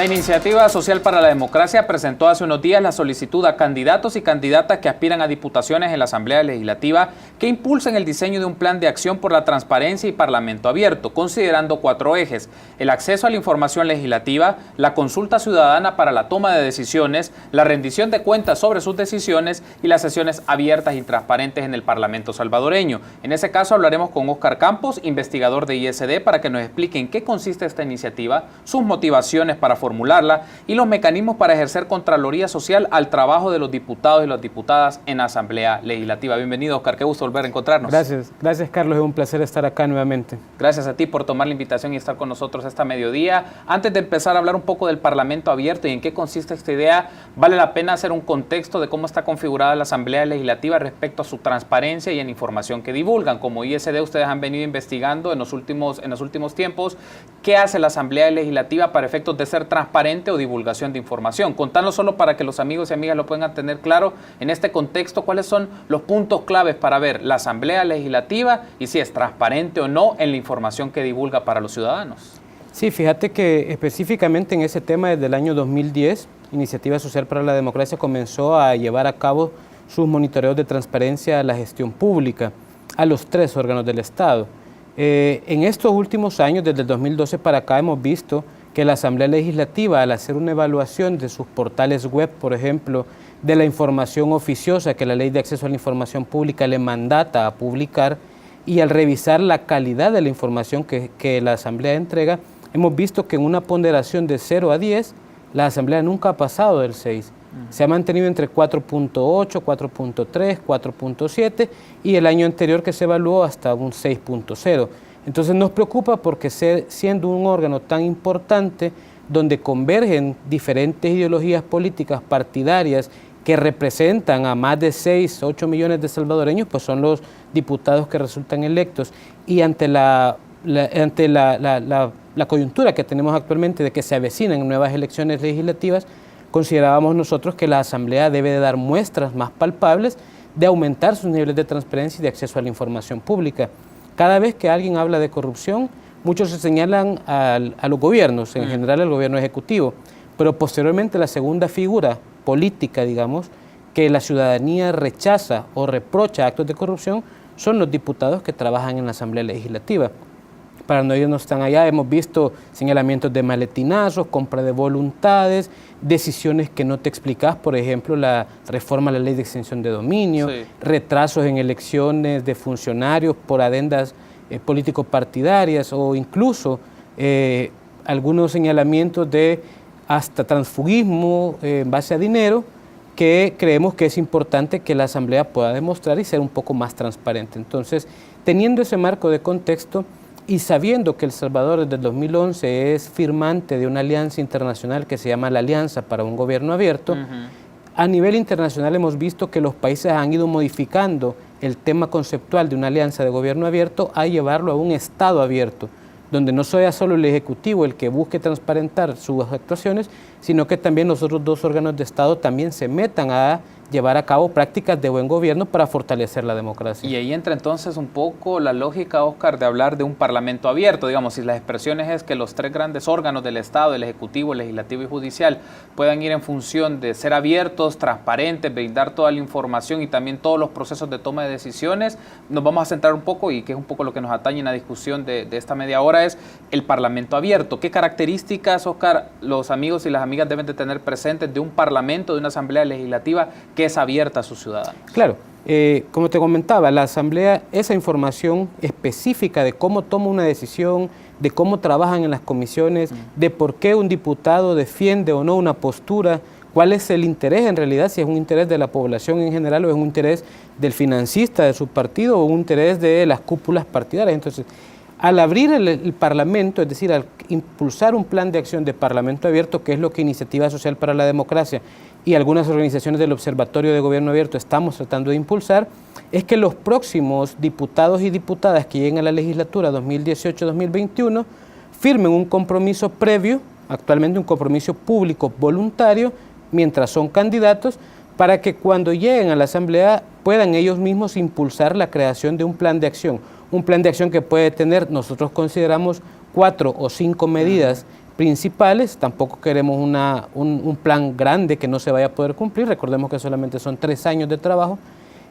La Iniciativa Social para la Democracia presentó hace unos días la solicitud a candidatos y candidatas que aspiran a diputaciones en la Asamblea Legislativa que impulsen el diseño de un plan de acción por la transparencia y parlamento abierto, considerando 4 ejes: el acceso a la información legislativa, la consulta ciudadana para la toma de decisiones, la rendición de cuentas sobre sus decisiones y las sesiones abiertas y transparentes en el Parlamento salvadoreño. En ese caso hablaremos con Óscar Campos, investigador de ISD, para que nos explique en qué consiste esta iniciativa, sus motivaciones para formularla y los mecanismos para ejercer contraloría social al trabajo de los diputados y las diputadas en la Asamblea Legislativa. Bienvenido, Óscar, qué gusto volver a encontrarnos. Gracias Carlos, es un placer estar acá nuevamente. Gracias a ti por tomar la invitación y estar con nosotros esta mediodía. Antes de empezar a hablar un poco del Parlamento abierto y en qué consiste esta idea, vale la pena hacer un contexto de cómo está configurada la Asamblea Legislativa respecto a su transparencia y en la información que divulgan. Como ISD, ustedes han venido investigando en los últimos tiempos qué hace la Asamblea Legislativa para efectos de ser transparente o divulgación de información. Contanos solo para que los amigos y amigas lo puedan tener claro en este contexto, cuáles son los puntos claves para ver la Asamblea Legislativa y si es transparente o no en la información que divulga para los ciudadanos. Sí, fíjate que específicamente en ese tema desde el año 2010, Iniciativa Social para la Democracia comenzó a llevar a cabo sus monitoreos de transparencia a la gestión pública, a los 3 órganos del Estado. En estos últimos años, desde el 2012 para acá, hemos visto que la Asamblea Legislativa, al hacer una evaluación de sus portales web, por ejemplo, de la información oficiosa que la Ley de Acceso a la Información Pública le mandata a publicar, y al revisar la calidad de la información que la Asamblea entrega, hemos visto que en una ponderación de 0 a 10, la Asamblea nunca ha pasado del 6. Se ha mantenido entre 4.8, 4.3, 4.7 y el año anterior que se evaluó hasta un 6.0. Entonces nos preocupa porque siendo un órgano tan importante donde convergen diferentes ideologías políticas partidarias que representan a más de 6, 8 millones de salvadoreños, pues son los diputados que resultan electos, y ante la coyuntura que tenemos actualmente de que se avecinan nuevas elecciones legislativas, considerábamos nosotros que la Asamblea debe de dar muestras más palpables de aumentar sus niveles de transparencia y de acceso a la información pública. Cada vez que alguien habla de corrupción, muchos se señalan a los gobiernos, en general al gobierno ejecutivo, pero posteriormente la segunda figura política, digamos, que la ciudadanía rechaza o reprocha actos de corrupción, son los diputados que trabajan en la Asamblea Legislativa. Para no irnos tan allá, hemos visto señalamientos de maletinazos, compra de voluntades, decisiones que no te explicas, por ejemplo, la reforma a la ley de extensión de dominio, sí, retrasos en elecciones de funcionarios por adendas político-partidarias o incluso algunos señalamientos de hasta transfugismo en base a dinero, que creemos que es importante que la Asamblea pueda demostrar y ser un poco más transparente. Entonces, teniendo ese marco de contexto, y sabiendo que El Salvador desde el 2011 es firmante de una alianza internacional que se llama la Alianza para un Gobierno Abierto, a nivel internacional hemos visto que los países han ido modificando el tema conceptual de una alianza de gobierno abierto a llevarlo a un Estado abierto, donde no sea solo el Ejecutivo el que busque transparentar sus actuaciones, sino que también los otros 2 órganos de Estado también se metan a llevar a cabo prácticas de buen gobierno para fortalecer la democracia. Y ahí entra entonces un poco la lógica, Óscar, de hablar de un parlamento abierto. Digamos, si las expresiones es que los 3 grandes órganos del Estado, el Ejecutivo, el Legislativo y Judicial, puedan ir en función de ser abiertos, transparentes, brindar toda la información y también todos los procesos de toma de decisiones, nos vamos a centrar un poco, y que es un poco lo que nos atañe en la discusión de esta media hora, es el parlamento abierto. ¿Qué características, Óscar, los amigos y las amigas deben de tener presentes de un parlamento, de una Asamblea Legislativa que es abierta a sus ciudadanos? Claro, como te comentaba, la Asamblea, esa información específica de cómo toma una decisión, de cómo trabajan en las comisiones, de por qué un diputado defiende o no una postura, cuál es el interés en realidad, si es un interés de la población en general o es un interés del financista de su partido o un interés de las cúpulas partidarias. Entonces, al abrir el Parlamento, es decir, al impulsar un plan de acción de Parlamento abierto, que es lo que Iniciativa Social para la Democracia y algunas organizaciones del Observatorio de Gobierno Abierto estamos tratando de impulsar, es que los próximos diputados y diputadas que lleguen a la legislatura 2018-2021 firmen un compromiso previo, actualmente un compromiso público voluntario, mientras son candidatos, para que cuando lleguen a la Asamblea puedan ellos mismos impulsar la creación de un plan de acción que puede tener, nosotros consideramos, 4 o 5 medidas principales. Tampoco queremos un plan grande que no se vaya a poder cumplir. Recordemos que solamente son 3 años de trabajo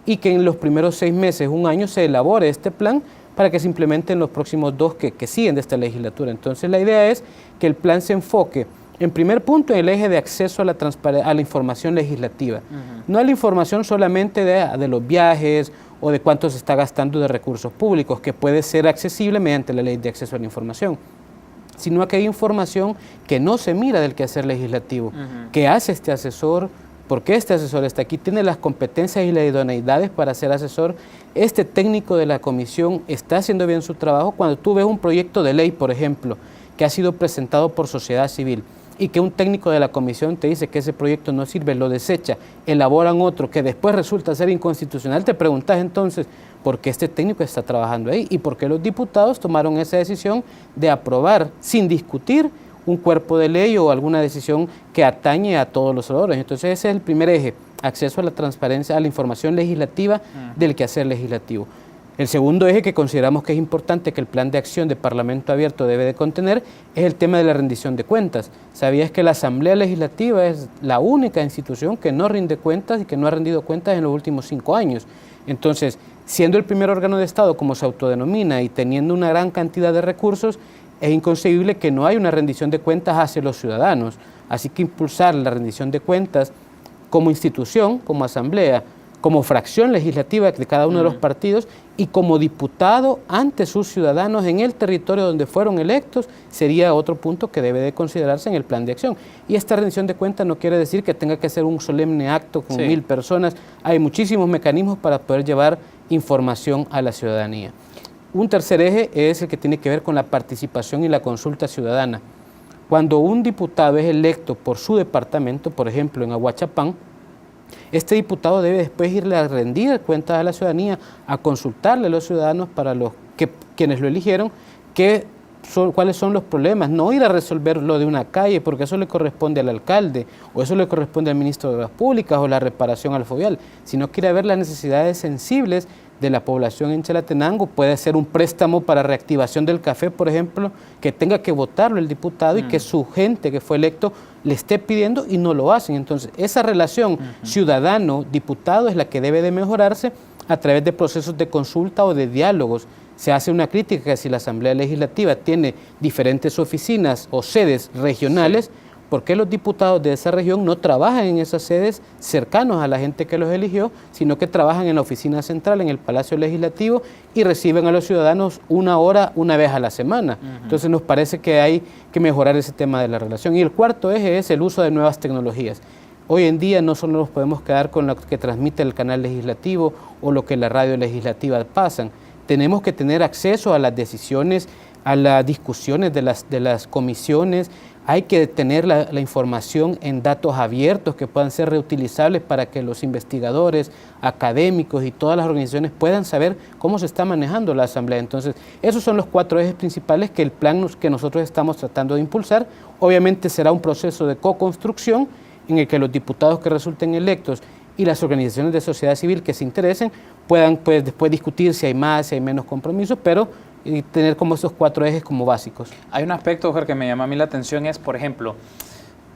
y que en los primeros 6 meses, 1 año, se elabore este plan para que se implemente en los próximos 2 que siguen de esta legislatura. Entonces la idea es que el plan se enfoque en primer punto en el eje de acceso a la información legislativa. No a la información solamente de los viajes o de cuánto se está gastando de recursos públicos, que puede ser accesible mediante la ley de acceso a la información, sino a que hay información que no se mira del quehacer legislativo. ¿Qué hace este asesor? ¿Por qué este asesor está aquí? ¿Tiene las competencias y las idoneidades para ser asesor? ¿Este técnico de la comisión está haciendo bien su trabajo? Cuando tú ves un proyecto de ley, por ejemplo, que ha sido presentado por sociedad civil y que un técnico de la comisión te dice que ese proyecto no sirve, lo desecha, elaboran otro que después resulta ser inconstitucional, te preguntas entonces, ¿por qué este técnico está trabajando ahí? ¿Y por qué los diputados tomaron esa decisión de aprobar sin discutir un cuerpo de ley o alguna decisión que atañe a todos los oradores? Entonces ese es el primer eje, acceso a la transparencia, a la información legislativa del quehacer legislativo. El segundo eje que consideramos que es importante que el plan de acción de Parlamento Abierto debe de contener es el tema de la rendición de cuentas. ¿Sabías que la Asamblea Legislativa es la única institución que no rinde cuentas y que no ha rendido cuentas en los últimos 5 años? Entonces, siendo el primer órgano de Estado, como se autodenomina, y teniendo una gran cantidad de recursos, es inconcebible que no haya una rendición de cuentas hacia los ciudadanos. Así que impulsar la rendición de cuentas como institución, como asamblea, como fracción legislativa de cada uno de los partidos y como diputado ante sus ciudadanos en el territorio donde fueron electos, sería otro punto que debe de considerarse en el plan de acción. Y esta rendición de cuentas no quiere decir que tenga que ser un solemne acto con 1000 personas. Hay muchísimos mecanismos para poder llevar información a la ciudadanía. Un tercer eje es el que tiene que ver con la participación y la consulta ciudadana. Cuando un diputado es electo por su departamento, por ejemplo en Aguachapán, este diputado debe después irle a rendir cuentas a la ciudadanía, a consultarle a los ciudadanos para quienes lo eligieron, cuáles son los problemas, no ir a resolver lo de una calle, porque eso le corresponde al alcalde, o eso le corresponde al ministro de Obras Públicas, o la reparación al fovial, sino que ir a ver las necesidades sensibles de la población en Chalatenango. Puede ser un préstamo para reactivación del café, por ejemplo, que tenga que votarlo el diputado y que su gente que fue electo le esté pidiendo y no lo hacen. Entonces, esa relación ciudadano-diputado es la que debe de mejorarse a través de procesos de consulta o de diálogos. Se hace una crítica que si la Asamblea Legislativa tiene diferentes oficinas o sedes regionales, ¿por qué los diputados de esa región no trabajan en esas sedes cercanos a la gente que los eligió, sino que trabajan en la oficina central, en el Palacio Legislativo, y reciben a los ciudadanos 1 hora, 1 vez a la semana? Entonces nos parece que hay que mejorar ese tema de la relación. Y el cuarto eje es el uso de nuevas tecnologías. Hoy en día no solo nos podemos quedar con lo que transmite el canal legislativo o lo que la radio legislativa pasan. Tenemos que tener acceso a las decisiones, a las discusiones de las comisiones. Hay que tener la información en datos abiertos que puedan ser reutilizables para que los investigadores, académicos y todas las organizaciones puedan saber cómo se está manejando la Asamblea. Entonces, esos son los 4 ejes principales que el plan que nosotros estamos tratando de impulsar. Obviamente será un proceso de co-construcción en el que los diputados que resulten electos y las organizaciones de sociedad civil que se interesen puedan después discutir si hay más, si hay menos compromisos, pero y tener como esos 4 ejes como básicos. Hay un aspecto, Oscar, que me llama a mí la atención, es, por ejemplo,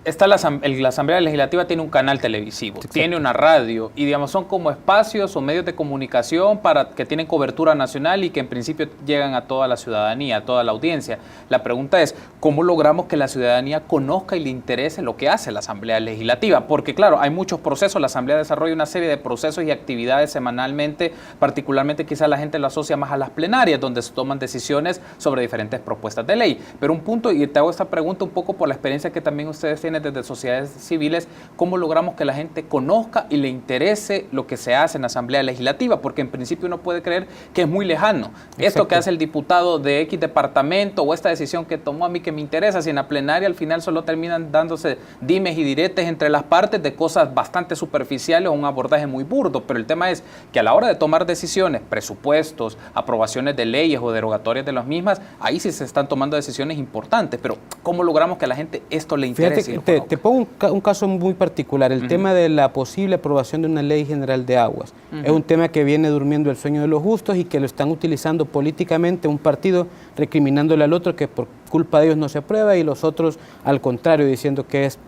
la Asamblea Legislativa tiene un canal televisivo, tiene una radio, y digamos son como espacios o medios de comunicación que tienen cobertura nacional y que en principio llegan a toda la ciudadanía, a toda la audiencia. La pregunta es, ¿cómo logramos que la ciudadanía conozca y le interese lo que hace la Asamblea Legislativa? Porque claro, hay muchos procesos, la Asamblea desarrolla una serie de procesos y actividades semanalmente, particularmente quizás la gente lo asocia más a las plenarias, donde se toman decisiones sobre diferentes propuestas de ley. Pero un punto, y te hago esta pregunta un poco por la experiencia que también ustedes tienen desde sociedades civiles, ¿cómo logramos que la gente conozca y le interese lo que se hace en la Asamblea Legislativa? Porque en principio uno puede creer que es muy lejano. Exacto. Esto que hace el diputado de X departamento o esta decisión que tomó a mí que me interesa, si en la plenaria al final solo terminan dándose dimes y diretes entre las partes de cosas bastante superficiales o un abordaje muy burdo. Pero el tema es que a la hora de tomar decisiones, presupuestos, aprobaciones de leyes o derogatorias de las mismas, ahí sí se están tomando decisiones importantes. Pero ¿cómo logramos que a la gente esto le interese? Te pongo un caso muy particular, el tema de la posible aprobación de una ley general de aguas. Es un tema que viene durmiendo el sueño de los justos y que lo están utilizando políticamente un partido recriminándole al otro que por culpa de ellos no se aprueba y los otros al contrario diciendo que es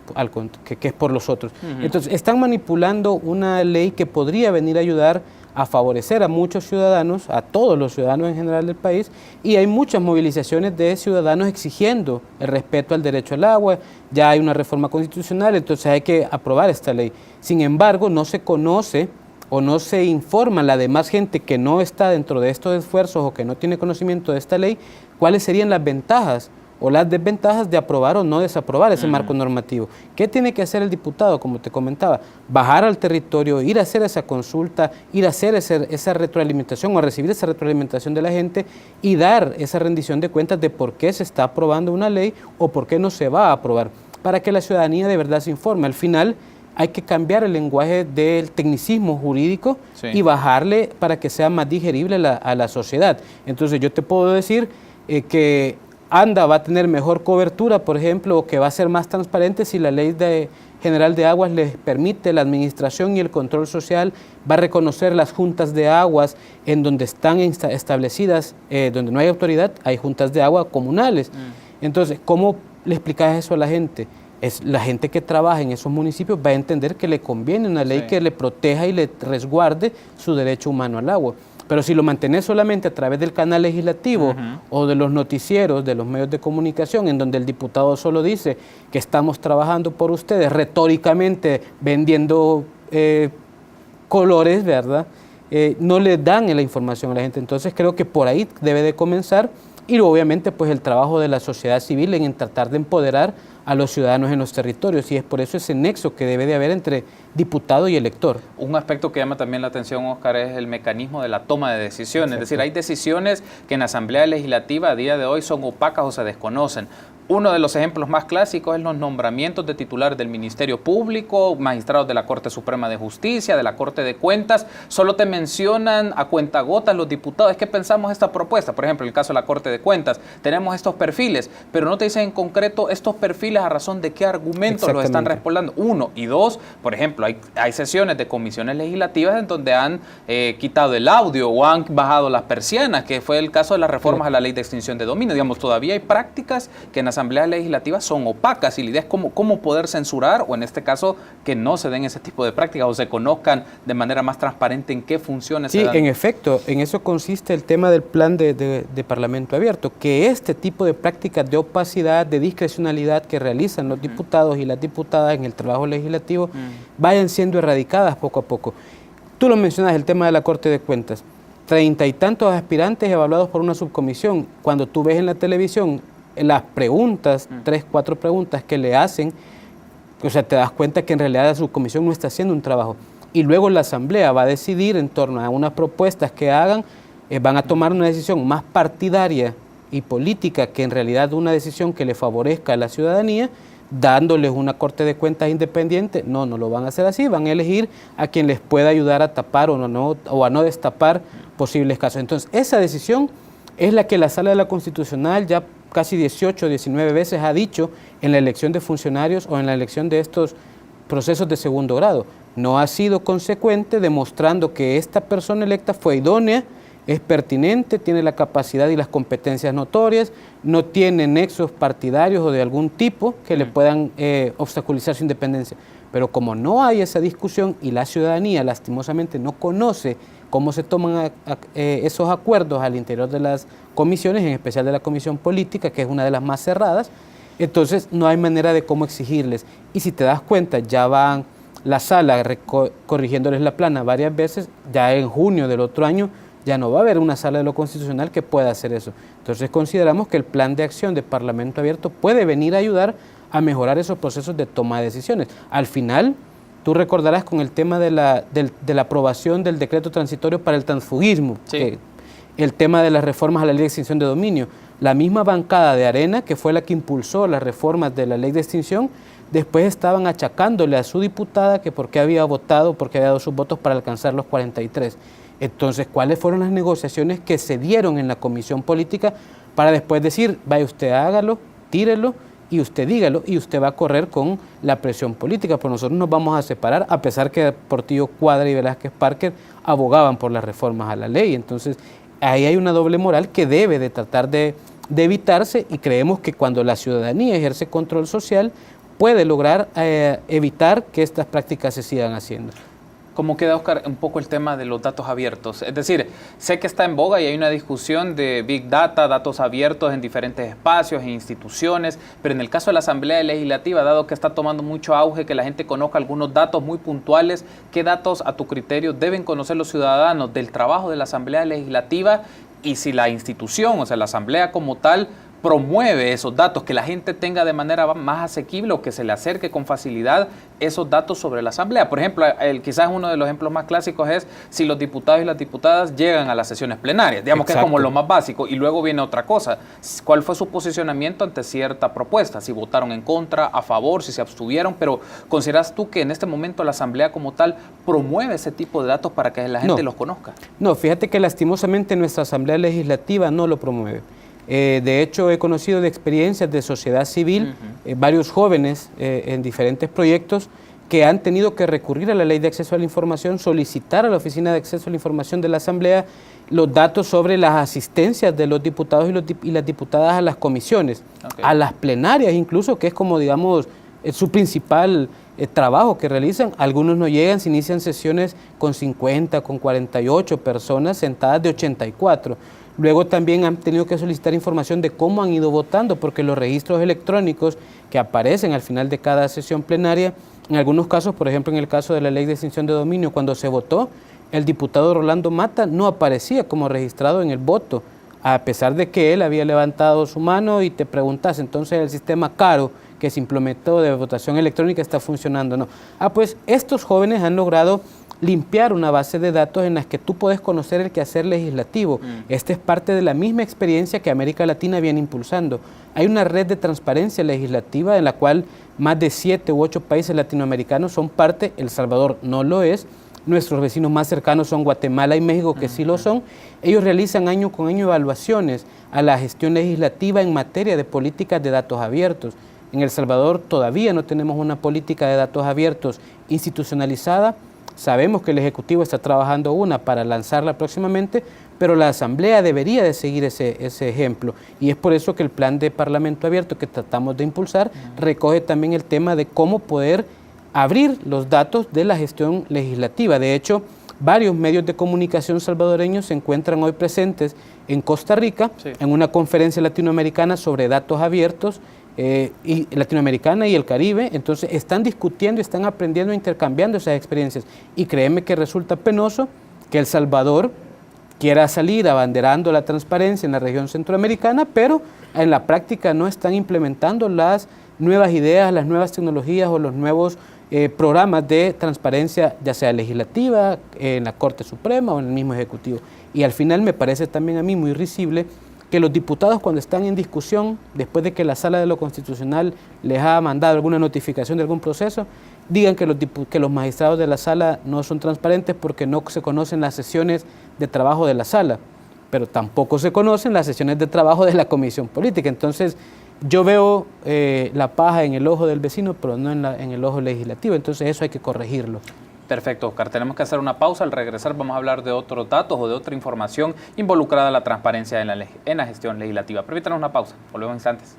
por los otros. Entonces están manipulando una ley que podría venir a ayudar a favorecer a muchos ciudadanos, a todos los ciudadanos en general del país, y hay muchas movilizaciones de ciudadanos exigiendo el respeto al derecho al agua. Ya hay una reforma constitucional, entonces hay que aprobar esta ley. Sin embargo, no se conoce o no se informa a la demás gente que no está dentro de estos esfuerzos o que no tiene conocimiento de esta ley, cuáles serían las ventajas o las desventajas de aprobar o no desaprobar ese marco normativo. ¿Qué tiene que hacer el diputado? Como te comentaba, bajar al territorio, ir a hacer esa consulta, ir a hacer esa retroalimentación o a recibir esa retroalimentación de la gente y dar esa rendición de cuentas de por qué se está aprobando una ley o por qué no se va a aprobar, para que la ciudadanía de verdad se informe. Al final hay que cambiar el lenguaje del tecnicismo jurídico y bajarle para que sea más digerible a la sociedad. Entonces yo te puedo decir que ANDA va a tener mejor cobertura, por ejemplo, o que va a ser más transparente si la Ley General de Aguas les permite la administración y el control social, va a reconocer las juntas de aguas en donde están establecidas, donde no hay autoridad, hay juntas de agua comunales. Entonces, ¿cómo le explicas eso a la gente? La gente que trabaja en esos municipios va a entender que le conviene una ley que le proteja y le resguarde su derecho humano al agua. Pero si lo mantenés solamente a través del canal legislativo o de los noticieros, de los medios de comunicación, en donde el diputado solo dice que estamos trabajando por ustedes, retóricamente vendiendo colores, ¿verdad? No le dan la información a la gente. Entonces creo que por ahí debe de comenzar y obviamente pues el trabajo de la sociedad civil en tratar de empoderar a los ciudadanos en los territorios, y es por eso ese nexo que debe de haber entre diputado y elector. Un aspecto que llama también la atención, Oscar, es el mecanismo de la toma de decisiones. Exacto. Es decir, hay decisiones que en la Asamblea Legislativa a día de hoy son opacas o se desconocen. Uno de los ejemplos más clásicos es los nombramientos de titulares del Ministerio Público, magistrados de la Corte Suprema de Justicia, de la Corte de Cuentas. Solo te mencionan a cuentagotas los diputados. Es que pensamos esta propuesta, por ejemplo, en el caso de la Corte de Cuentas, tenemos estos perfiles, pero no te dicen en concreto estos perfiles a razón de qué argumentos los están respaldando. Uno. Y dos, por ejemplo, hay sesiones de comisiones legislativas en donde han quitado el audio o han bajado las persianas, que fue el caso de las reformas a la Ley de Extinción de Dominio. Digamos, todavía hay prácticas que en las asambleas legislativas son opacas y la idea es cómo poder censurar, o en este caso que no se den ese tipo de prácticas o se conozcan de manera más transparente en qué funciones se dan. Sí, en efecto, en eso consiste el tema del plan de Parlamento Abierto, que este tipo de prácticas de opacidad, de discrecionalidad que realizan los diputados y las diputadas en el trabajo legislativo vayan siendo erradicadas poco a poco. Tú lo mencionas, el tema de la Corte de Cuentas, 30 y tantos aspirantes evaluados por una subcomisión. Cuando tú ves en la televisión las preguntas, 3, 4 preguntas que le hacen, o sea, te das cuenta que en realidad la subcomisión no está haciendo un trabajo. Y luego la asamblea va a decidir en torno a unas propuestas que hagan, van a tomar una decisión más partidaria y política que en realidad una decisión que le favorezca a la ciudadanía, dándoles una Corte de Cuentas independiente. No lo van a hacer así, van a elegir a quien les pueda ayudar a tapar o a no destapar posibles casos. Entonces, esa decisión es la que la Sala de la Constitucional ya casi 18, 19 veces ha dicho en la elección de funcionarios o en la elección de estos procesos de segundo grado. No ha sido consecuente, demostrando que esta persona electa fue idónea, es pertinente, tiene la capacidad y las competencias notorias, no tiene nexos partidarios o de algún tipo que le puedan obstaculizar su independencia. Pero como no hay esa discusión y la ciudadanía lastimosamente no conoce cómo se toman esos acuerdos al interior de las comisiones, en especial de la Comisión Política, que es una de las más cerradas, entonces no hay manera de cómo exigirles. Y si te das cuenta, ya van la sala corrigiéndoles la plana varias veces, ya en junio del otro año ya no va a haber una sala de lo constitucional que pueda hacer eso. Entonces consideramos que el plan de acción de Parlamento Abierto puede venir a ayudar a mejorar esos procesos de toma de decisiones. Al final, tú recordarás con el tema de la aprobación del decreto transitorio para el transfugismo, el tema de las reformas a la Ley de Extinción de Dominio. La misma bancada de Arena, que fue la que impulsó las reformas de la Ley de Extinción, después estaban achacándole a su diputada que por qué había votado, porque había dado sus votos para alcanzar los 43. Entonces, ¿cuáles fueron las negociaciones que se dieron en la Comisión Política para después decir, vaya usted, hágalo, tírelo, y usted dígalo, y usted va a correr con la presión política? Pero nosotros nos vamos a separar, a pesar que Portillo Cuadra y Velázquez Parker abogaban por las reformas a la ley. Entonces, ahí hay una doble moral que debe de tratar de de evitarse, y creemos que cuando la ciudadanía ejerce control social puede lograr evitar que estas prácticas se sigan haciendo. ¿Cómo queda, Oscar, un poco el tema de los datos abiertos? Es decir, sé que está en boga y hay una discusión de Big Data, datos abiertos en diferentes espacios, en instituciones, pero en el caso de la Asamblea Legislativa, dado que está tomando mucho auge, que la gente conozca algunos datos muy puntuales, ¿qué datos a tu criterio deben conocer los ciudadanos del trabajo de la Asamblea Legislativa? Y si la institución, o sea, la Asamblea como tal, promueve esos datos, que la gente tenga de manera más asequible o que se le acerque con facilidad esos datos sobre la Asamblea. Por ejemplo, quizás uno de los ejemplos más clásicos es si los diputados y las diputadas llegan a las sesiones plenarias, digamos. Exacto. Que es como lo más básico, y luego viene otra cosa. ¿Cuál fue su posicionamiento ante cierta propuesta? Si votaron en contra, a favor, si se abstuvieron, pero ¿consideras tú que en este momento la Asamblea como tal promueve ese tipo de datos para que la gente los conozca? No, fíjate que lastimosamente nuestra Asamblea Legislativa no lo promueve. De hecho, he conocido de experiencias de sociedad civil, varios jóvenes en diferentes proyectos que han tenido que recurrir a la Ley de Acceso a la Información, solicitar a la Oficina de Acceso a la Información de la Asamblea los datos sobre las asistencias de los diputados y las diputadas a las comisiones, a las plenarias incluso, que es como, digamos, su principal trabajo que realizan. Algunos no llegan, se inician sesiones con 50, con 48 personas sentadas de 84. Luego también han tenido que solicitar información de cómo han ido votando, porque los registros electrónicos que aparecen al final de cada sesión plenaria, en algunos casos, por ejemplo en el caso de la Ley de Extinción de Dominio, cuando se votó, el diputado Rolando Mata no aparecía como registrado en el voto, a pesar de que él había levantado su mano y te preguntas, entonces el sistema CARO que se implementó de votación electrónica está funcionando, ¿no? Pues estos jóvenes han logrado limpiar una base de datos en las que tú puedes conocer el quehacer legislativo. Esta es parte de la misma experiencia que América Latina viene impulsando. Hay una red de transparencia legislativa en la cual más de 7 u 8 países latinoamericanos son parte. El Salvador no lo es. Nuestros vecinos más cercanos son Guatemala y México, que sí lo son. Ellos realizan año con año evaluaciones a la gestión legislativa en materia de políticas de datos abiertos. En El Salvador todavía no tenemos una política de datos abiertos institucionalizada. Sabemos que el Ejecutivo está trabajando una para lanzarla próximamente, pero la Asamblea debería de seguir ese ejemplo. Y es por eso que el plan de Parlamento Abierto que tratamos de impulsar recoge también el tema de cómo poder abrir los datos de la gestión legislativa. De hecho, varios medios de comunicación salvadoreños se encuentran hoy presentes en Costa Rica, en una conferencia latinoamericana sobre datos abiertos, y latinoamericana y el Caribe. Entonces están discutiendo, están aprendiendo, intercambiando esas experiencias, y créeme que resulta penoso que El Salvador quiera salir abanderando la transparencia en la región centroamericana, pero en la práctica no están implementando las nuevas ideas, las nuevas tecnologías o los nuevos programas de transparencia, ya sea legislativa, en la Corte Suprema o en el mismo Ejecutivo. Y al final me parece también a mí muy risible que los diputados, cuando están en discusión, después de que la Sala de lo Constitucional les ha mandado alguna notificación de algún proceso, digan que los magistrados de la Sala no son transparentes porque no se conocen las sesiones de trabajo de la Sala, pero tampoco se conocen las sesiones de trabajo de la Comisión Política. Entonces, yo veo la paja en el ojo del vecino, pero no en el ojo legislativo. Entonces, eso hay que corregirlo. Perfecto, Oscar. Tenemos que hacer una pausa. Al regresar vamos a hablar de otros datos o de otra información involucrada en la transparencia en la gestión legislativa. Permítanos una pausa. Volvemos en instantes.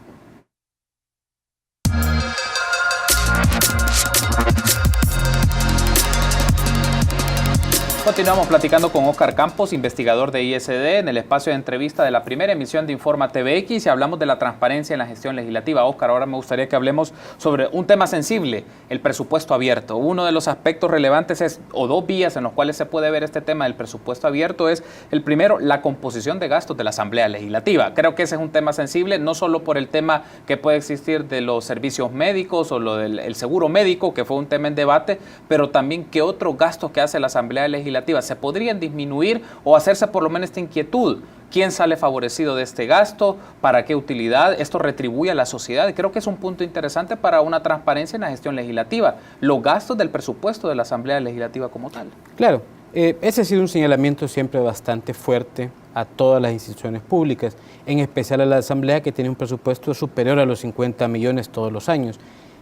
Continuamos platicando con Oscar Campos, investigador de ISD, en el espacio de entrevista de la primera emisión de Informa TVX, y hablamos de la transparencia en la gestión legislativa. Oscar, ahora me gustaría que hablemos sobre un tema sensible, el presupuesto abierto. Uno de los aspectos relevantes o dos vías en los cuales se puede ver este tema del presupuesto abierto es, el primero, la composición de gastos de la Asamblea Legislativa. Creo que ese es un tema sensible, no solo por el tema que puede existir de los servicios médicos o lo del seguro médico, que fue un tema en debate, pero también qué otros gastos que hace la Asamblea Legislativa se podrían disminuir o hacerse por lo menos esta inquietud. ¿Quién sale favorecido de este gasto? ¿Para qué utilidad? ¿Esto retribuye a la sociedad? Y creo que es un punto interesante para una transparencia en la gestión legislativa, los gastos del presupuesto de la Asamblea Legislativa como tal. Claro, ese ha sido un señalamiento siempre bastante fuerte a todas las instituciones públicas, en especial a la Asamblea, que tiene un presupuesto superior a los 50 millones todos los años.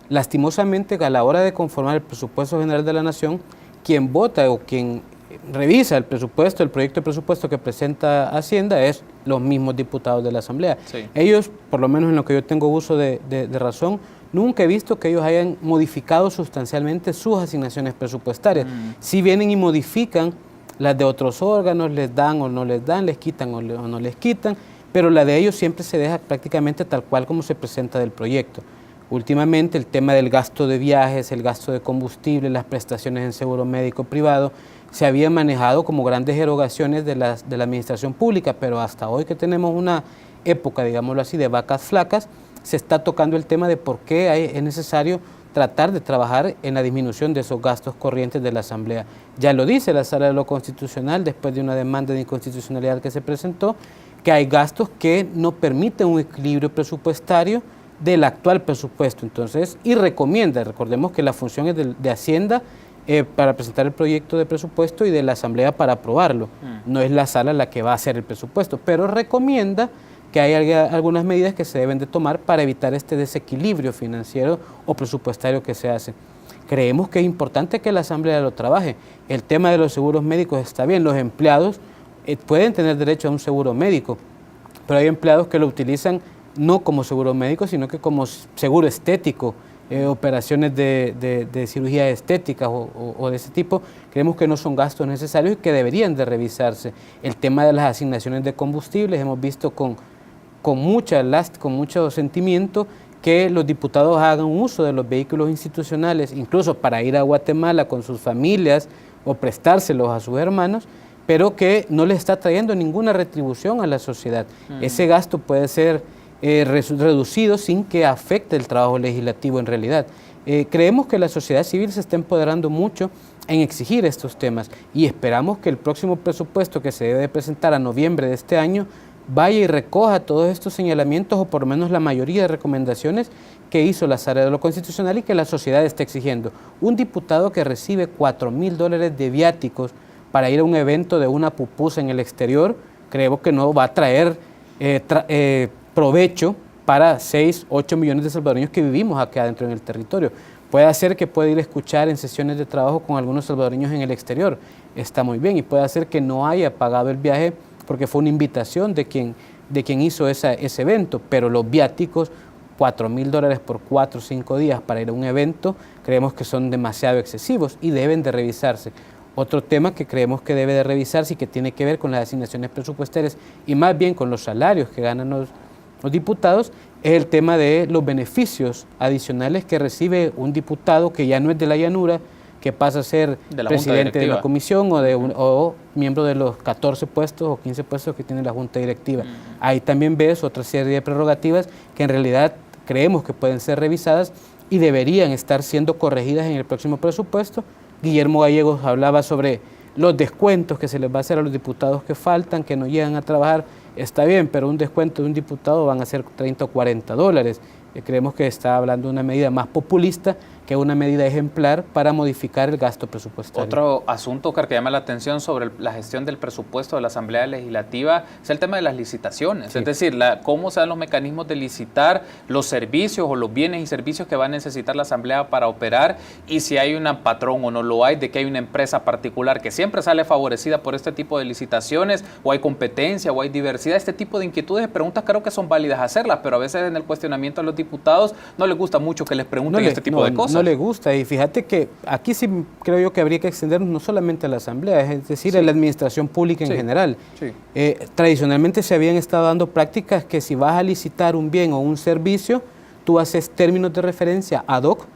Lastimosamente, a la hora de conformar el presupuesto general de la Nación, quien vota o quien revisa el presupuesto, el proyecto de presupuesto que presenta Hacienda es los mismos diputados de la Asamblea. Sí. Ellos, por lo menos en lo que yo tengo uso de razón, nunca he visto que ellos hayan modificado sustancialmente sus asignaciones presupuestarias. Si vienen y modifican las de otros órganos, les dan o no les dan, les quitan o no les quitan, pero la de ellos siempre se deja prácticamente tal cual como se presenta del proyecto. Últimamente el tema del gasto de viajes, el gasto de combustible, las prestaciones en seguro médico privado, se había manejado como grandes erogaciones de la administración pública, pero hasta hoy que tenemos una época, digámoslo así, de vacas flacas, se está tocando el tema de por qué es necesario tratar de trabajar en la disminución de esos gastos corrientes de la Asamblea. Ya lo dice la Sala de lo Constitucional, después de una demanda de inconstitucionalidad que se presentó, que hay gastos que no permiten un equilibrio presupuestario del actual presupuesto. Entonces, y recomienda, recordemos que la función es de Hacienda para presentar el proyecto de presupuesto y de la Asamblea para aprobarlo. No es la Sala la que va a hacer el presupuesto, pero recomienda que hay algunas medidas que se deben de tomar para evitar este desequilibrio financiero o presupuestario que se hace. Creemos que es importante que la Asamblea lo trabaje. El tema de los seguros médicos está bien, los empleados pueden tener derecho a un seguro médico, pero hay empleados que lo utilizan no como seguro médico, sino que como seguro estético, operaciones de cirugía estética o de ese tipo. Creemos que no son gastos necesarios y que deberían de revisarse. El tema de las asignaciones de combustibles, hemos visto con mucho sentimiento que los diputados hagan uso de los vehículos institucionales, incluso para ir a Guatemala con sus familias o prestárselos a sus hermanos, pero que no les está trayendo ninguna retribución a la sociedad. Ese gasto puede ser reducido sin que afecte el trabajo legislativo en realidad. Creemos que la sociedad civil se está empoderando mucho en exigir estos temas y esperamos que el próximo presupuesto que se debe presentar a noviembre de este año vaya y recoja todos estos señalamientos o por lo menos la mayoría de recomendaciones que hizo la Sala de lo Constitucional y que la sociedad está exigiendo. Un diputado que recibe $4,000 de viáticos para ir a un evento de una pupusa en el exterior, creo que no va a traer provecho para 6, 8 millones de salvadoreños que vivimos acá adentro en el territorio. Puede ser que pueda ir a escuchar en sesiones de trabajo con algunos salvadoreños en el exterior, está muy bien, y puede ser que no haya pagado el viaje porque fue una invitación de quien hizo ese evento, pero los viáticos, $4,000 por 4 o 5 días para ir a un evento, creemos que son demasiado excesivos y deben de revisarse. Otro tema que creemos que debe de revisarse y que tiene que ver con las asignaciones presupuestarias y más bien con los salarios que ganan los diputados, es el tema de los beneficios adicionales que recibe un diputado que ya no es de la llanura, que pasa a ser presidente de la comisión o miembro de los 14 puestos o 15 puestos que tiene la Junta Directiva. Ahí también ves otra serie de prerrogativas que en realidad creemos que pueden ser revisadas y deberían estar siendo corregidas en el próximo presupuesto. Guillermo Gallegos hablaba sobre los descuentos que se les va a hacer a los diputados que faltan, que no llegan a trabajar. Está bien, pero un descuento de un diputado van a ser $30 o $40. Creemos que está hablando de una medida más populista que una medida ejemplar para modificar el gasto presupuestario. Otro asunto que llama la atención sobre la gestión del presupuesto de la Asamblea Legislativa es el tema de las licitaciones, sí. Es decir, cómo se dan los mecanismos de licitar los servicios o los bienes y servicios que va a necesitar la Asamblea para operar, y si hay un patrón o no lo hay, de que hay una empresa particular que siempre sale favorecida por este tipo de licitaciones, o hay competencia, o hay diversidad. Este tipo de inquietudes y preguntas creo que son válidas hacerlas, pero a veces en el cuestionamiento a los diputados no les gusta mucho que les pregunten este tipo de cosas. No le gusta, y fíjate que aquí sí creo yo que habría que extendernos no solamente a la Asamblea, es decir, a la administración pública en general. Sí. Tradicionalmente se habían estado dando prácticas que si vas a licitar un bien o un servicio, tú haces términos de referencia ad hoc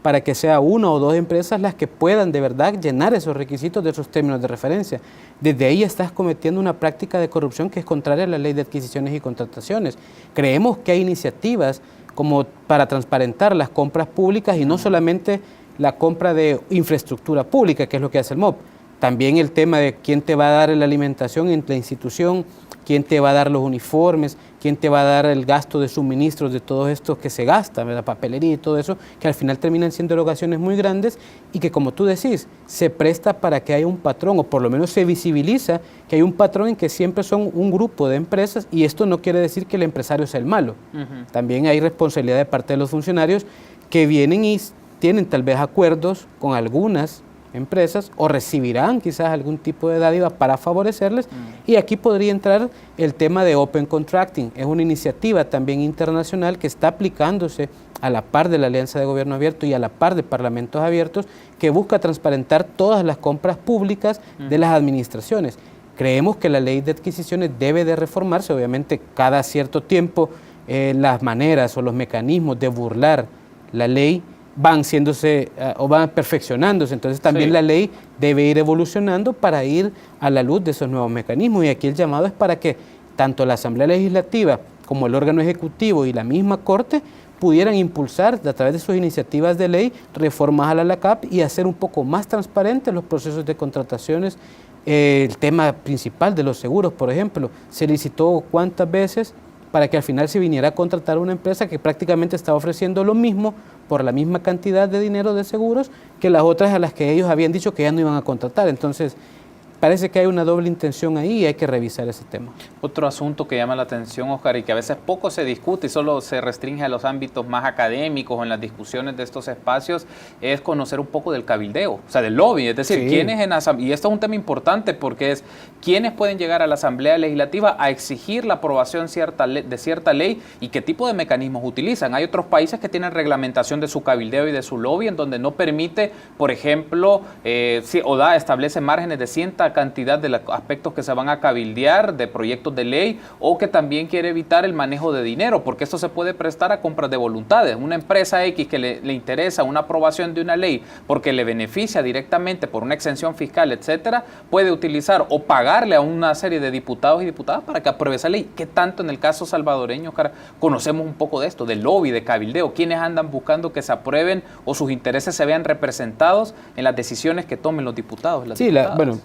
para que sea una o dos empresas las que puedan de verdad llenar esos requisitos de esos términos de referencia. Desde ahí estás cometiendo una práctica de corrupción que es contraria a la ley de adquisiciones y contrataciones. Creemos que hay iniciativas como para transparentar las compras públicas y no solamente la compra de infraestructura pública, que es lo que hace el MOP. También el tema de quién te va a dar la alimentación en la institución, quién te va a dar los uniformes, quién te va a dar el gasto de suministros de todos estos que se gastan, la papelería y todo eso, que al final terminan siendo erogaciones muy grandes y que, como tú decís, se presta para que haya un patrón, o por lo menos se visibiliza que hay un patrón en que siempre son un grupo de empresas, y esto no quiere decir que el empresario sea el malo. También hay responsabilidad de parte de los funcionarios que vienen y tienen tal vez acuerdos con algunas empresas o recibirán quizás algún tipo de dádiva para favorecerles. Y aquí podría entrar el tema de Open Contracting. Es una iniciativa también internacional que está aplicándose a la par de la Alianza de Gobierno Abierto y a la par de Parlamentos Abiertos, que busca transparentar todas las compras públicas de las administraciones. Creemos que la ley de adquisiciones debe de reformarse, obviamente cada cierto tiempo las maneras o los mecanismos de burlar la ley van perfeccionándose, entonces también la ley debe ir evolucionando para ir a la luz de esos nuevos mecanismos, y aquí el llamado es para que tanto la Asamblea Legislativa como el órgano ejecutivo y la misma Corte pudieran impulsar a través de sus iniciativas de ley reformas a la LACAP y hacer un poco más transparentes los procesos de contrataciones. El tema principal de los seguros, por ejemplo, se licitó cuántas veces para que al final se viniera a contratar una empresa que prácticamente estaba ofreciendo lo mismo por la misma cantidad de dinero de seguros que las otras a las que ellos habían dicho que ya no iban a contratar. Entonces, parece que hay una doble intención ahí y hay que revisar ese tema. Otro asunto que llama la atención, Oscar, y que a veces poco se discute y solo se restringe a los ámbitos más académicos o en las discusiones de estos espacios, es conocer un poco del cabildeo, o sea, del lobby. Es decir, quiénes y esto es un tema importante porque es quiénes pueden llegar a la Asamblea Legislativa a exigir la aprobación de cierta ley y qué tipo de mecanismos utilizan. Hay otros países que tienen reglamentación de su cabildeo y de su lobby en donde no permite, por ejemplo, establece márgenes de cierta cantidad de los aspectos que se van a cabildear de proyectos de ley, o que también quiere evitar el manejo de dinero, porque esto se puede prestar a compras de voluntades. Una empresa X que le interesa una aprobación de una ley porque le beneficia directamente por una exención fiscal, etcétera, puede utilizar o pagarle a una serie de diputados y diputadas para que apruebe esa ley. ¿Qué tanto en el caso salvadoreño, Oscar, conocemos un poco de esto, del lobby, de cabildeo? ¿Quiénes andan buscando que se aprueben o sus intereses se vean representados en las decisiones que tomen los diputados?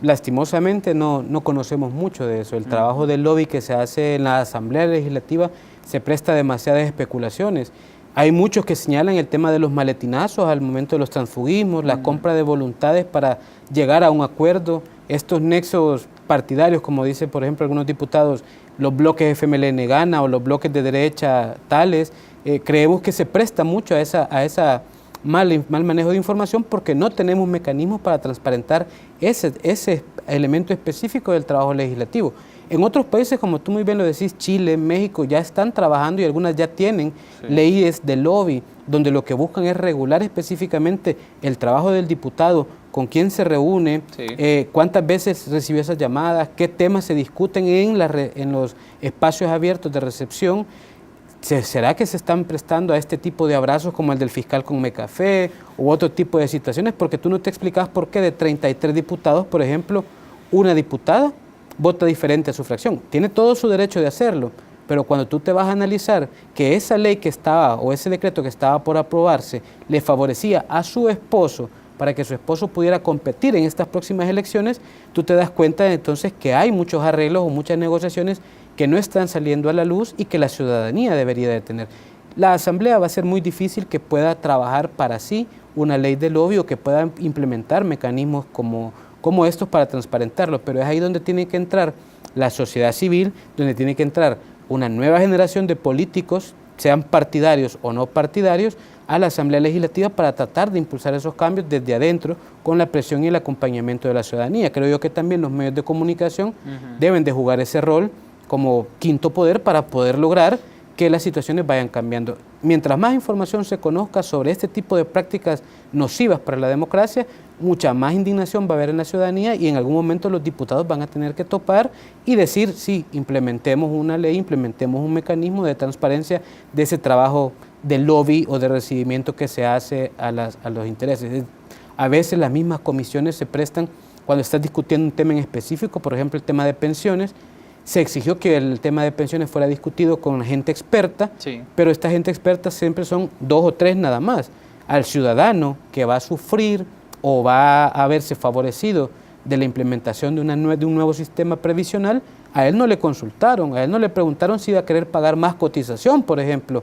Lastimosamente no conocemos mucho de eso. El trabajo del lobby que se hace en la Asamblea Legislativa se presta a demasiadas especulaciones. Hay muchos que señalan el tema de los maletinazos al momento de los transfugismos, la compra de voluntades para llegar a un acuerdo, estos nexos partidarios, como dicen por ejemplo algunos diputados, los bloques FMLN gana o los bloques de derecha tales. Creemos que se presta mucho a esa mal manejo de información porque no tenemos mecanismos para transparentar ese elemento específico del trabajo legislativo. En otros países, como tú muy bien lo decís, Chile, México, ya están trabajando y algunas ya tienen leyes de lobby donde lo que buscan es regular específicamente el trabajo del diputado, con quién se reúne, cuántas veces recibió esas llamadas, qué temas se discuten en los espacios abiertos de recepción. ¿Será que se están prestando a este tipo de abrazos como el del fiscal con Mecafé u otro tipo de situaciones? Porque tú no te explicas por qué de 33 diputados, por ejemplo, una diputada vota diferente a su fracción. Tiene todo su derecho de hacerlo, pero cuando tú te vas a analizar que esa ley que estaba o ese decreto que estaba por aprobarse le favorecía a su esposo para que su esposo pudiera competir en estas próximas elecciones, tú te das cuenta entonces que hay muchos arreglos o muchas negociaciones que no están saliendo a la luz y que la ciudadanía debería de tener. La Asamblea va a ser muy difícil que pueda trabajar para sí una ley de lobby o que pueda implementar mecanismos como estos para transparentarlo, pero es ahí donde tiene que entrar la sociedad civil, donde tiene que entrar una nueva generación de políticos, sean partidarios o no partidarios, a la Asamblea Legislativa para tratar de impulsar esos cambios desde adentro con la presión y el acompañamiento de la ciudadanía. Creo yo que también los medios de comunicación deben de jugar ese rol como quinto poder para poder lograr que las situaciones vayan cambiando. Mientras más información se conozca sobre este tipo de prácticas nocivas para la democracia, mucha más indignación va a haber en la ciudadanía y en algún momento los diputados van a tener que topar y decir, sí, implementemos una ley, implementemos un mecanismo de transparencia de ese trabajo de lobby o de recibimiento que se hace a los intereses. A veces las mismas comisiones se prestan cuando estás discutiendo un tema en específico, por ejemplo el tema de pensiones. Se exigió que el tema de pensiones fuera discutido con gente experta, pero esta gente experta siempre son 2 o 3 nada más. Al ciudadano que va a sufrir o va a verse favorecido de la implementación de un nuevo sistema previsional, a él no le consultaron, a él no le preguntaron si iba a querer pagar más cotización, por ejemplo.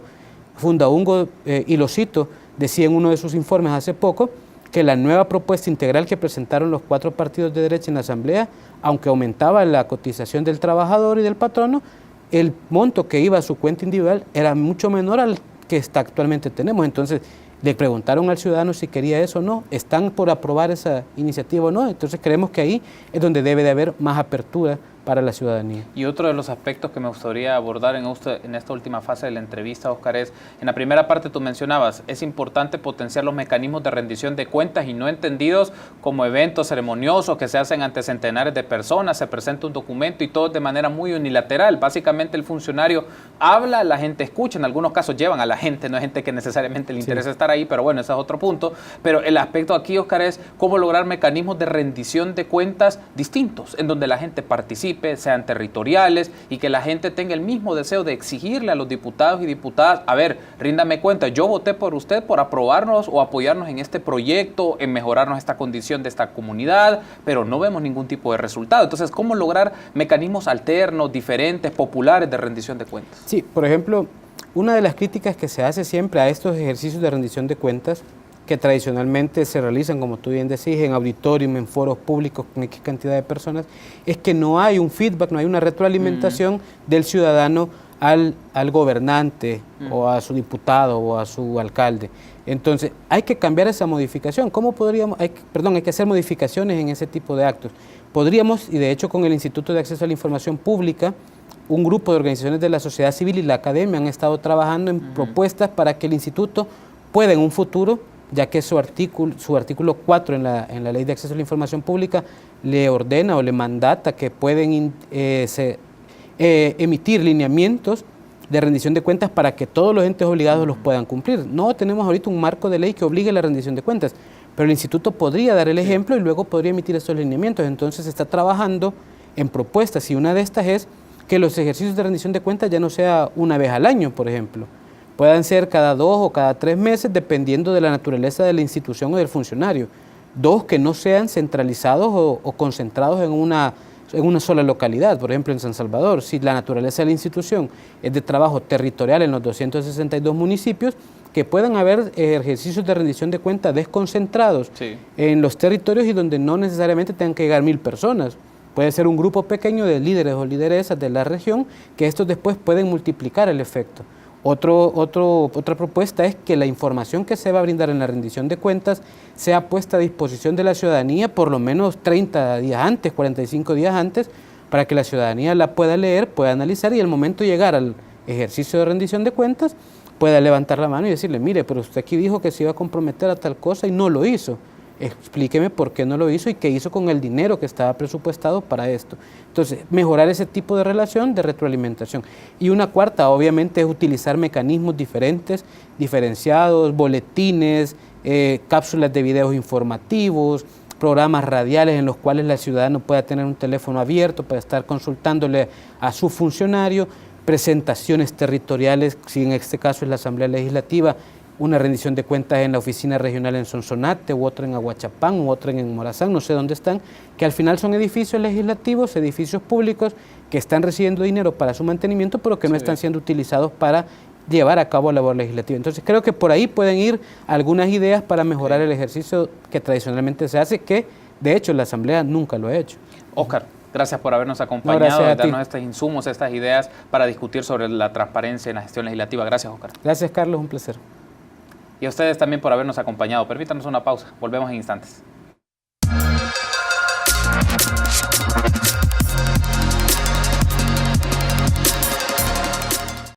Fundaungo, y lo cito, decía en uno de sus informes hace poco, que la nueva propuesta integral que presentaron los 4 partidos de derecha en la Asamblea, aunque aumentaba la cotización del trabajador y del patrono, el monto que iba a su cuenta individual era mucho menor al que actualmente tenemos. Entonces, Le preguntaron al ciudadano si quería eso o no, están por aprobar esa iniciativa o no, entonces creemos que ahí es donde debe de haber más apertura para la ciudadanía. Y otro de los aspectos que me gustaría abordar en esta última fase de la entrevista, Oscar, es, en la primera parte tú mencionabas, es importante potenciar los mecanismos de rendición de cuentas y no entendidos como eventos ceremoniosos que se hacen ante centenares de personas, se presenta un documento y todo de manera muy unilateral. Básicamente el funcionario habla, la gente escucha, en algunos casos llevan a la gente, no es gente que necesariamente le interesa estar ahí, pero bueno, ese es otro punto. Pero el aspecto aquí, Oscar, es cómo lograr mecanismos de rendición de cuentas distintos, en donde la gente participe, sean territoriales y que la gente tenga el mismo deseo de exigirle a los diputados y diputadas, a ver, ríndame cuenta, yo voté por usted por aprobarnos o apoyarnos en este proyecto, en mejorarnos esta condición de esta comunidad, pero no vemos ningún tipo de resultado. Entonces, ¿cómo lograr mecanismos alternos, diferentes, populares de rendición de cuentas? Sí, por ejemplo, una de las críticas que se hace siempre a estos ejercicios de rendición de cuentas que tradicionalmente se realizan, como tú bien decís, en auditorium, en foros públicos con X cantidad de personas, es que no hay un feedback, no hay una retroalimentación del ciudadano al gobernante o a su diputado o a su alcalde. Entonces, hay que cambiar esa modificación. ¿Cómo podríamos? Hay que hacer modificaciones en ese tipo de actos. Podríamos, y de hecho con el Instituto de Acceso a la Información Pública, un grupo de organizaciones de la sociedad civil y la academia han estado trabajando en propuestas para que el instituto pueda en un futuro, ya que su artículo 4 en la Ley de Acceso a la Información Pública le ordena o le mandata que pueden emitir lineamientos de rendición de cuentas para que todos los entes obligados los puedan cumplir. No tenemos ahorita un marco de ley que obligue a la rendición de cuentas, pero el instituto podría dar el ejemplo y luego podría emitir estos lineamientos. Entonces se está trabajando en propuestas y una de estas es que los ejercicios de rendición de cuentas ya no sea una vez al año, por ejemplo. Puedan ser cada 2 o cada 3 meses, dependiendo de la naturaleza de la institución o del funcionario. 2, que no sean centralizados o concentrados en una sola localidad. Por ejemplo, en San Salvador, si la naturaleza de la institución es de trabajo territorial en los 262 municipios, que puedan haber ejercicios de rendición de cuentas desconcentrados en los territorios y donde no necesariamente tengan que llegar 1000 personas. Puede ser un grupo pequeño de líderes o lideresas de la región que estos después pueden multiplicar el efecto. Otra propuesta es que la información que se va a brindar en la rendición de cuentas sea puesta a disposición de la ciudadanía por lo menos 30 días antes, 45 días antes, para que la ciudadanía la pueda leer, pueda analizar y al momento de llegar al ejercicio de rendición de cuentas pueda levantar la mano y decirle, mire, pero usted aquí dijo que se iba a comprometer a tal cosa y no lo hizo. Explíqueme por qué no lo hizo y qué hizo con el dinero que estaba presupuestado para esto. Entonces, mejorar ese tipo de relación, de retroalimentación. Y una cuarta, obviamente, es utilizar mecanismos diferenciados, boletines, cápsulas de videos informativos, programas radiales en los cuales la ciudadana pueda tener un teléfono abierto para estar consultándole a su funcionario, presentaciones territoriales, si en este caso es la Asamblea Legislativa, una rendición de cuentas en la oficina regional en Sonsonate, u otra en Aguachapán, u otra en Morazán, no sé dónde están, que al final son edificios legislativos, edificios públicos que están recibiendo dinero para su mantenimiento, pero que no están siendo utilizados para llevar a cabo la labor legislativa. Entonces creo que por ahí pueden ir algunas ideas para mejorar el ejercicio que tradicionalmente se hace, que de hecho la Asamblea nunca lo ha hecho. Óscar, gracias por habernos acompañado y darnos estos insumos, estas ideas para discutir sobre la transparencia en la gestión legislativa. Gracias, Óscar. Gracias, Carlos, un placer. Y a ustedes también por habernos acompañado. Permítanos una pausa. Volvemos en instantes.